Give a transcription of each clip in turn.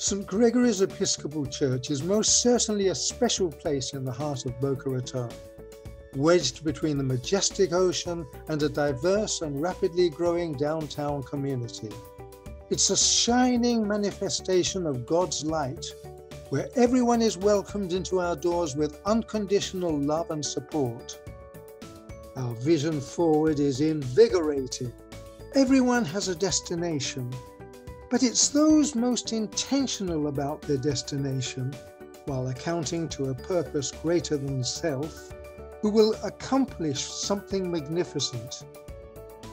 St. Gregory's Episcopal Church is most certainly a special place in the heart of Boca Raton, wedged between the majestic ocean and a diverse and rapidly growing downtown community. It's a shining manifestation of God's light, where everyone is welcomed into our doors with unconditional love and support. Our vision forward is invigorating. Everyone has a destination, but it's those most intentional about their destination, while accounting to a purpose greater than self, who will accomplish something magnificent.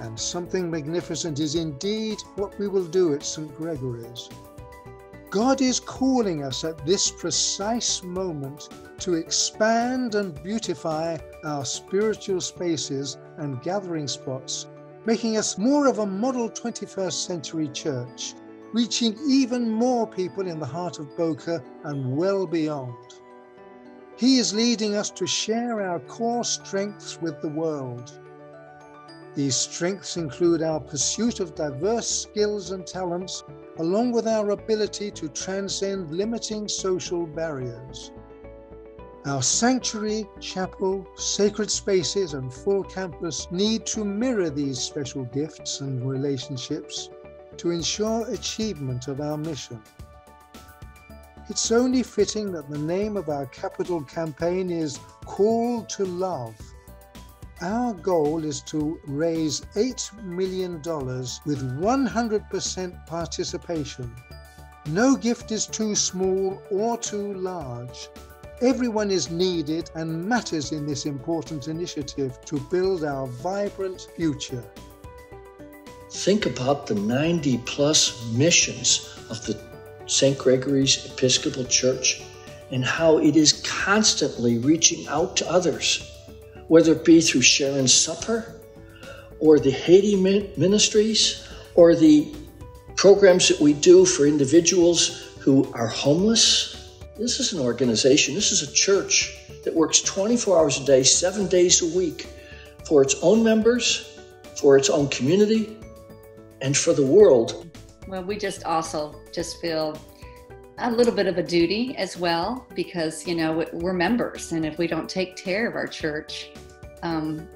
And something magnificent is indeed what we will do at St. Gregory's. God is calling us at this precise moment to expand and beautify our spiritual spaces and gathering spots, making us more of a model 21st century church, reaching even more people in the heart of Boca and well beyond. He is leading us to share our core strengths with the world. These strengths include our pursuit of diverse skills and talents, along with our ability to transcend limiting social barriers. Our sanctuary, chapel, sacred spaces, and full campus need to mirror these special gifts and relationships to ensure achievement of our mission. It's only fitting that the name of our capital campaign is Call to Love. Our goal is to raise $8 million with 100% participation. No gift is too small or too large. Everyone is needed and matters in this important initiative to build our vibrant future. Think about the 90+ missions of the St. Gregory's Episcopal Church and how it is constantly reaching out to others, whether it be through Sharon's Supper or the Haiti ministries or the programs that we do for individuals who are homeless. This is an organization, this is a church that works 24 hours a day, 7 days a week for its own members, for its own community, and for the world. Well, we also feel a little bit of a duty as well, because, we're members, and if we don't take care of our church,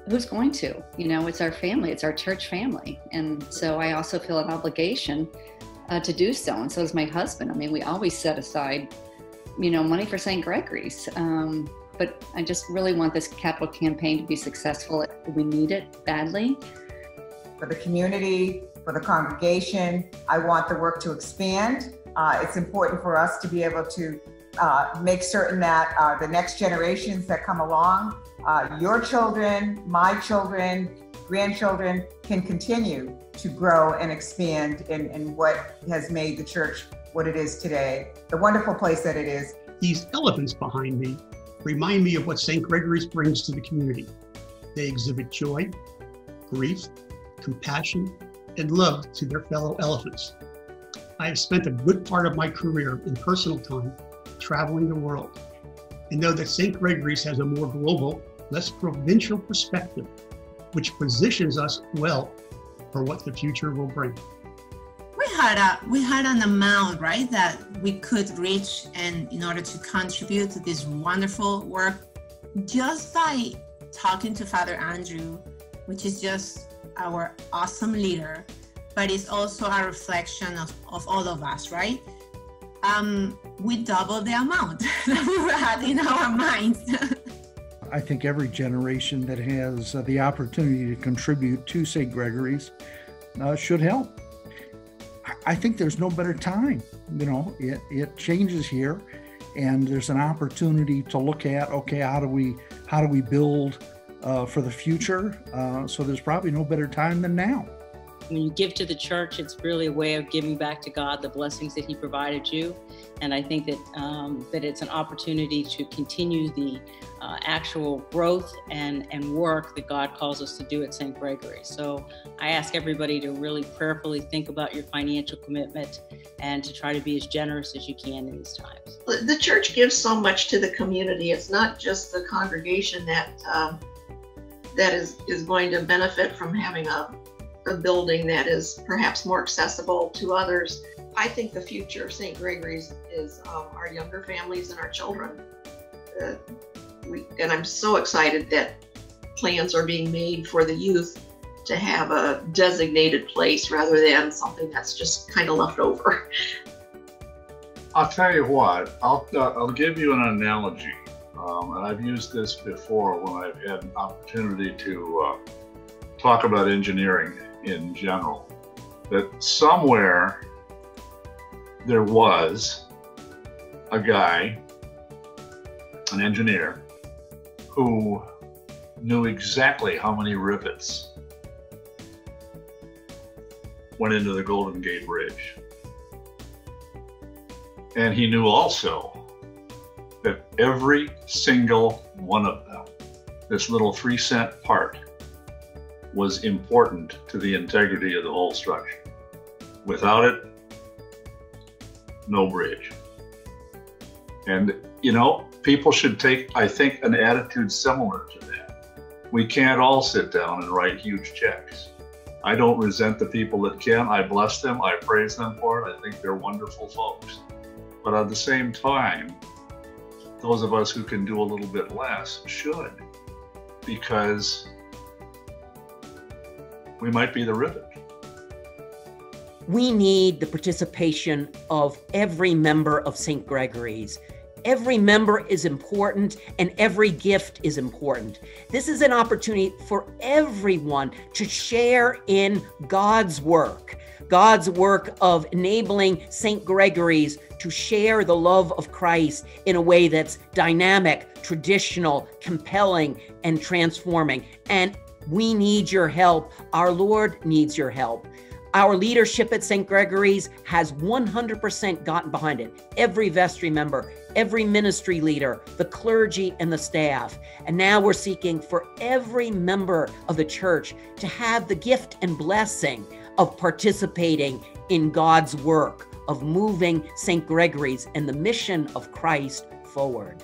who's going to? It's our family, it's our church family. And so I also feel an obligation to do so. And so does my husband. We always set aside, money for St. Gregory's. But I just really want this capital campaign to be successful. We need it badly. For the community, for the congregation, I want the work to expand. It's important for us to be able to make certain that the next generations that come along, your children, my children, grandchildren, can continue to grow and expand in what has made the church what it is today, the wonderful place that it is. These elephants behind me remind me of what St. Gregory's brings to the community. They exhibit joy, grief, compassion, and love to their fellow elephants. I have spent a good part of my career in personal time traveling the world, and know that St. Gregory's has a more global, less provincial perspective, which positions us well for what the future will bring. We had an amount, right, that we could reach, and in order to contribute to this wonderful work, just by talking to Father Andrew, which is just our awesome leader, but it's also a reflection of all of us, right? We doubled the amount that we had in our minds. I think every generation that has the opportunity to contribute to St. Gregory's should help. I think there's no better time. It changes here, and there's an opportunity to look at, okay, how do we build for the future? So there's probably no better time than now. When you give to the church, it's really a way of giving back to God the blessings that He provided you. And I think that it's an opportunity to continue the actual growth and work that God calls us to do at St. Gregory. So I ask everybody to really prayerfully think about your financial commitment and to try to be as generous as you can in these times. The church gives so much to the community. It's not just the congregation that is going to benefit from having a building that is perhaps more accessible to others. I think the future of St. Gregory's is our younger families and our children. And I'm so excited that plans are being made for the youth to have a designated place rather than something that's just kind of left over. I'll tell you what, I'll give you an analogy. And I've used this before when I've had an opportunity to talk about engineering in general. That somewhere there was a guy, an engineer, who knew exactly how many rivets went into the Golden Gate Bridge. And he knew also that every single one of them, this little 3-cent part, was important to the integrity of the whole structure. Without it, no bridge. And, you know, people should take, I think, an attitude similar to that. We can't all sit down and write huge checks. I don't resent the people that can. I bless them. I praise them for it. I think they're wonderful folks. But at the same time, those of us who can do a little bit less should, because we might be the rivet. We need the participation of every member of St. Gregory's. Every member is important and every gift is important. This is an opportunity for everyone to share in God's work of enabling St. Gregory's to share the love of Christ in a way that's dynamic, traditional, compelling, and transforming. And we need your help. Our Lord needs your help. Our leadership at St. Gregory's has 100% gotten behind it. Every vestry member, every ministry leader, the clergy and the staff. And now we're seeking for every member of the church to have the gift and blessing of participating in God's work, of moving St. Gregory's and the mission of Christ forward.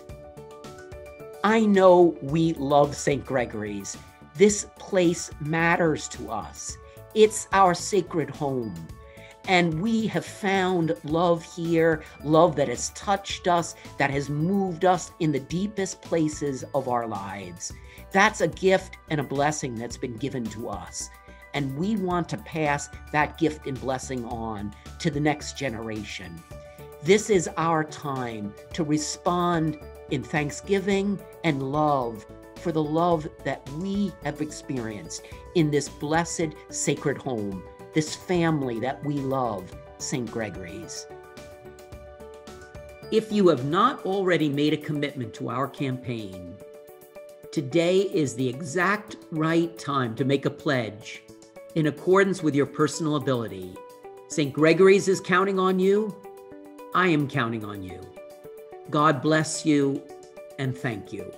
I know we love St. Gregory's. This place matters to us. It's our sacred home. And we have found love here, love that has touched us, that has moved us in the deepest places of our lives. That's a gift and a blessing that's been given to us. And we want to pass that gift and blessing on to the next generation. This is our time to respond in thanksgiving and love for the love that we have experienced in this blessed sacred home, this family that we love, St. Gregory's. If you have not already made a commitment to our campaign, today is the exact right time to make a pledge in accordance with your personal ability. St. Gregory's is counting on you. I am counting on you. God bless you and thank you.